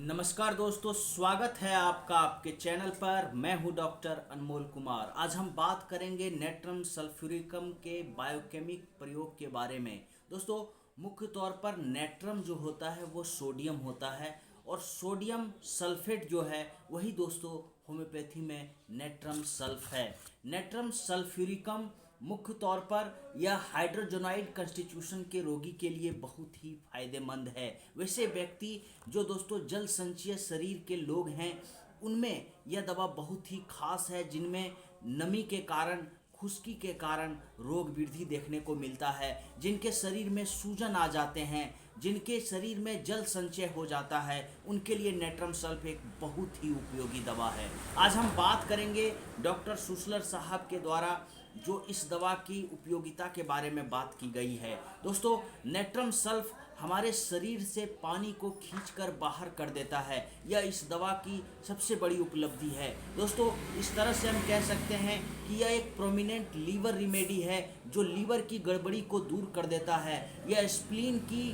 नमस्कार दोस्तों, स्वागत है आपका आपके चैनल पर। मैं हूं डॉक्टर अनमोल कुमार। आज हम बात करेंगे नेट्रम सल्फ्यूरिकम के बायोकेमिक प्रयोग के बारे में। दोस्तों, मुख्य तौर पर नेट्रम जो होता है वो सोडियम होता है और सोडियम सल्फेट जो है वही दोस्तों होम्योपैथी में नेट्रम सल्फ है। नेट्रम सल्फ्यूरिकम मुख्य तौर पर यह हाइड्रोजोनाइड कंस्टिट्यूशन के रोगी के लिए बहुत ही फायदेमंद है। वैसे व्यक्ति जो दोस्तों जल संचय शरीर के लोग हैं उनमें यह दवा बहुत ही खास है, जिनमें नमी के कारण, खुश्की के कारण रोग वृद्धि देखने को मिलता है, जिनके शरीर में सूजन आ जाते हैं, जिनके शरीर में जल संचय हो जाता है, उनके लिए नेट्रम सल्फ एक बहुत ही उपयोगी दवा है। आज हम बात करेंगे डॉक्टर सुसलर साहब के द्वारा जो इस दवा की उपयोगिता के बारे में बात की गई है। दोस्तों, नेट्रम सल्फ हमारे शरीर से पानी को खींचकर बाहर कर देता है। यह इस दवा की सबसे बड़ी उपलब्धि है। दोस्तों, इस तरह से हम कह सकते हैं कि यह एक प्रोमिनेंट लीवर रिमेडी है जो लीवर की गड़बड़ी को दूर कर देता है। यह स्प्लीन की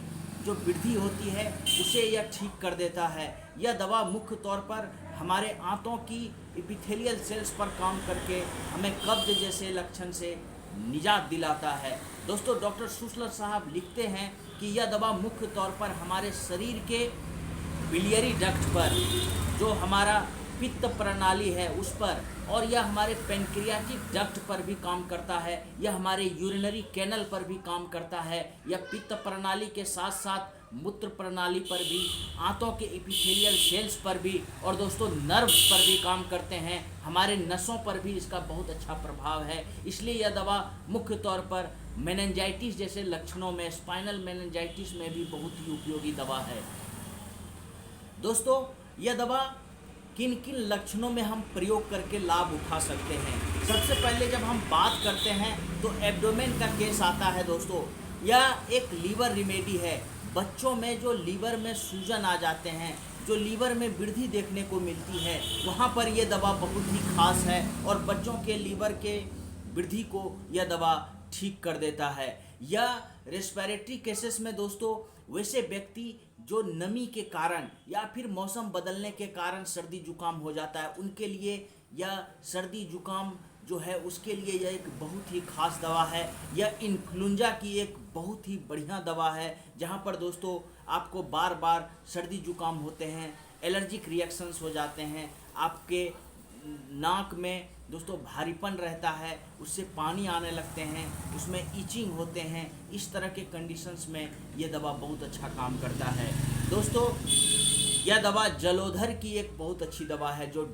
जो वृद्धि होती है उसे यह ठीक कर देता है। यह दवा मुख्य तौर पर हमारे आंतों की एपिथेलियल सेल्स पर काम करके हमें कब्ज जैसे लक्षण से निजात दिलाता है। दोस्तों, डॉक्टर सुसलर साहब लिखते हैं कि यह दवा मुख्य तौर पर हमारे शरीर के बिलियरी डक्ट पर, जो हमारा पित्त प्रणाली है उस पर, और यह हमारे पेनक्रियाटिक डक्ट पर भी काम करता है। यह हमारे यूरिनरी कैनल पर भी काम करता है। यह पित्त प्रणाली के साथ साथ मूत्र प्रणाली पर भी, आंतों के एपिथेलियल सेल्स पर भी और दोस्तों नर्व्स पर भी काम करते हैं। हमारे नसों पर भी इसका बहुत अच्छा प्रभाव है। इसलिए यह दवा मुख्य तौर पर मेनिंजाइटिस जैसे लक्षणों में, स्पाइनल मेनिंजाइटिस में भी बहुत ही उपयोगी दवा है। दोस्तों, यह दवा किन किन लक्षणों में हम प्रयोग करके लाभ उठा सकते हैं। सबसे पहले जब हम बात करते हैं तो एब्डोमेन का केस आता है। दोस्तों, यह एक लीवर रिमेडी है। बच्चों में जो लीवर में सूजन आ जाते हैं, जो लीवर में वृद्धि देखने को मिलती है, वहाँ पर यह दवा बहुत ही खास है और बच्चों के लीवर के वृद्धि को यह दवा ठीक कर देता है। यह रेस्पिरेटरी केसेस में दोस्तों, वैसे व्यक्ति जो नमी के कारण या फिर मौसम बदलने के कारण सर्दी जुकाम हो जाता है, उनके लिए यह सर्दी जुकाम जो है उसके लिए यह एक बहुत ही खास दवा है। यह इन्फ्लुएंजा की एक बहुत ही बढ़िया दवा है, जहाँ पर दोस्तों आपको बार बार सर्दी जुकाम होते हैं, एलर्जिक रिएक्शंस हो जाते हैं, आपके नाक में दोस्तों भारीपन रहता है, उससे पानी आने लगते हैं, उसमें ईचिंग होते हैं। इस तरह के कंडीशंस में ये दवा बहुत अच्छा काम करता है। दोस्तों, यह दवा जलोधर की एक बहुत अच्छी दवा है। जो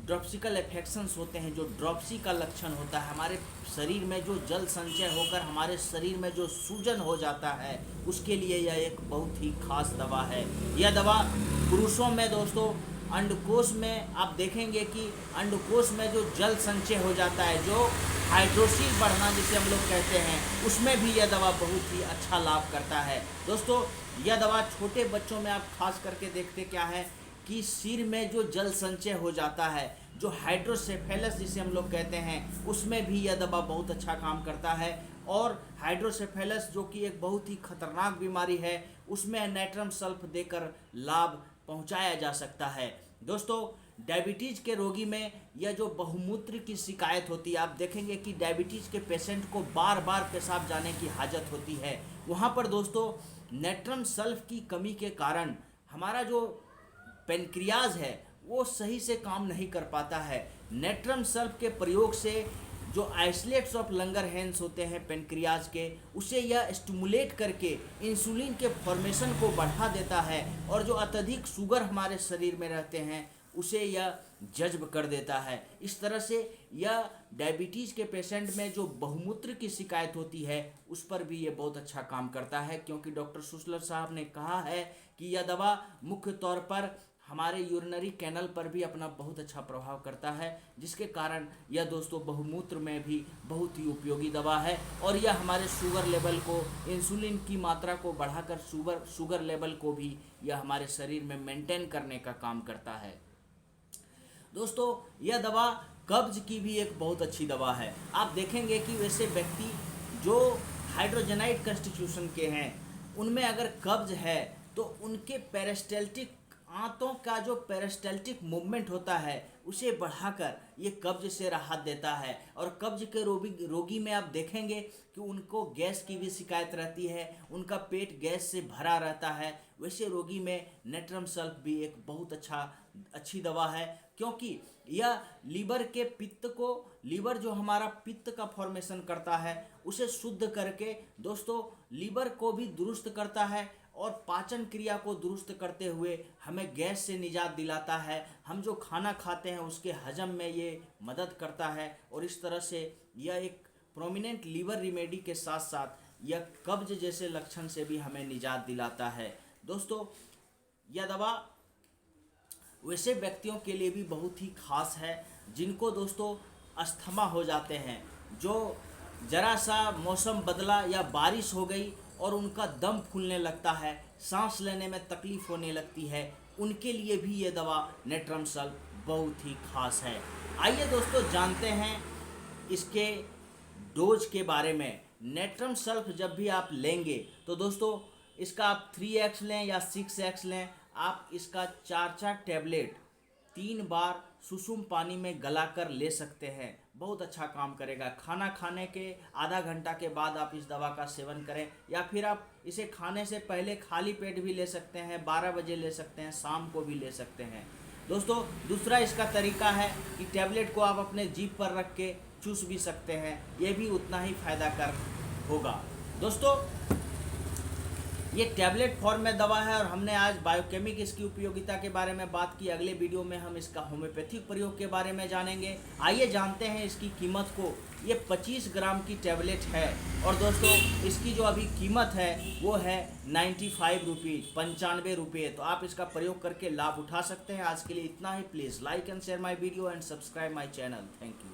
ड्रॉप्सिकल इन्फेक्शंस होते हैं, जो ड्रॉप्सी का लक्षण होता है, हमारे शरीर में जो जल संचय होकर हमारे शरीर में जो सूजन हो जाता है, उसके लिए यह एक बहुत ही खास दवा है। यह दवा पुरुषों में दोस्तों अंडकोश में आप देखेंगे कि अंडकोश में जो जल संचय हो जाता है, जो हाइड्रोसिल बढ़ना जिसे हम लोग कहते हैं, उसमें भी यह दवा बहुत ही अच्छा लाभ करता है। दोस्तों, यह दवा छोटे बच्चों में आप खास करके देखते क्या है कि सिर में जो जल संचय हो जाता है, जो हाइड्रोसेफेलस जिसे हम लोग कहते हैं, उसमें भी यह दवा बहुत अच्छा काम करता है। और हाइड्रोसेफेलस जो कि एक बहुत ही खतरनाक बीमारी है, उसमें नेट्रम सल्फ देकर लाभ पहुंचाया जा सकता है। दोस्तों, डायबिटीज़ के रोगी में यह जो बहुमूत्र की शिकायत होती है, आप देखेंगे कि डायबिटीज़ के पेशेंट को बार बार पेशाब जाने की हाजत होती है। वहाँ पर दोस्तों नेट्रम सल्फ की कमी के कारण हमारा जो पेनक्रियाज है वो सही से काम नहीं कर पाता है। नेट्रम सल्फ के प्रयोग से जो आइसोलेट्स ऑफ लंगरहैंस होते हैं पेनक्रियाज के, उसे यह स्टिमुलेट करके इंसुलिन के फॉर्मेशन को बढ़ा देता है और जो अत्यधिक शुगर हमारे शरीर में रहते हैं उसे यह जज्ब कर देता है। इस तरह से यह डायबिटीज़ के पेशेंट में जो बहुमूत्र की शिकायत होती है उस पर भी ये बहुत अच्छा काम करता है, क्योंकि डॉक्टर सुसलर साहब ने कहा है कि यह दवा मुख्य तौर पर हमारे यूरिनरी कैनल पर भी अपना बहुत अच्छा प्रभाव करता है, जिसके कारण यह दोस्तों बहुमूत्र में भी बहुत ही उपयोगी दवा है और यह हमारे शुगर लेवल को, इंसुलिन की मात्रा को बढ़ाकर शुगर लेवल को भी यह हमारे शरीर में मेंटेन करने का काम करता है। दोस्तों, यह दवा कब्ज की भी एक बहुत अच्छी दवा है। आप देखेंगे कि वैसे व्यक्ति जो हाइड्रोजनाइड कंस्टिट्यूशन के हैं, उनमें अगर कब्ज है तो उनके पेरिस्टैल्टिक आंतों का जो पेरिस्टैल्टिक मूवमेंट होता है उसे बढ़ाकर ये कब्ज से राहत देता है। और कब्ज के रोगी में आप देखेंगे कि उनको गैस की भी शिकायत रहती है, उनका पेट गैस से भरा रहता है। वैसे रोगी में नेट्रम सल्फ भी एक बहुत अच्छी दवा है, क्योंकि यह लीवर के पित्त को, लीवर जो हमारा पित्त का फॉर्मेशन करता है उसे शुद्ध करके दोस्तों लीवर को भी दुरुस्त करता है और पाचन क्रिया को दुरुस्त करते हुए हमें गैस से निजात दिलाता है। हम जो खाना खाते हैं उसके हजम में ये मदद करता है और इस तरह से यह एक प्रोमिनेंट लीवर रेमेडी के साथ साथ यह कब्ज जैसे लक्षण से भी हमें निजात दिलाता है। दोस्तों यह दवा वैसे व्यक्तियों के लिए भी बहुत ही खास है जिनको दोस्तों अस्थमा हो जाते हैं, जो जरा सा मौसम बदला या बारिश हो गई और उनका दम फूलने लगता है, सांस लेने में तकलीफ होने लगती है, उनके लिए भी ये दवा नेट्रम सल्फ बहुत ही खास है। आइए दोस्तों जानते हैं इसके डोज के बारे में। नेट्रम सल्फ जब भी आप लेंगे तो दोस्तों इसका आप 3x लें या 6x लें, आप इसका 4 टैबलेट 3 बार सुसुम पानी में गलाकर ले सकते हैं। बहुत अच्छा काम करेगा। खाना खाने के आधा घंटा के बाद आप इस दवा का सेवन करें, या फिर आप इसे खाने से पहले खाली पेट भी ले सकते हैं, 12 बजे ले सकते हैं, शाम को भी ले सकते हैं। दोस्तों दूसरा इसका तरीका है कि टैबलेट को आप अपने जीभ पर रख के चूस भी सकते हैं, ये भी उतना ही फायदा कर होगा। दोस्तों ये टैबलेट फॉर्म में दवा है और हमने आज बायोकेमिक इसकी उपयोगिता के बारे में बात की। अगले वीडियो में हम इसका होम्योपैथिक प्रयोग के बारे में जानेंगे। आइए जानते हैं इसकी कीमत को। ये 25 ग्राम की टैबलेट है और दोस्तों इसकी जो अभी कीमत है वो है 95 रुपीज़, 95 रुपये। तो आप इसका प्रयोग करके लाभ उठा सकते हैं। आज के लिए इतना ही। Please like and share my video and subscribe my channel. Thank you.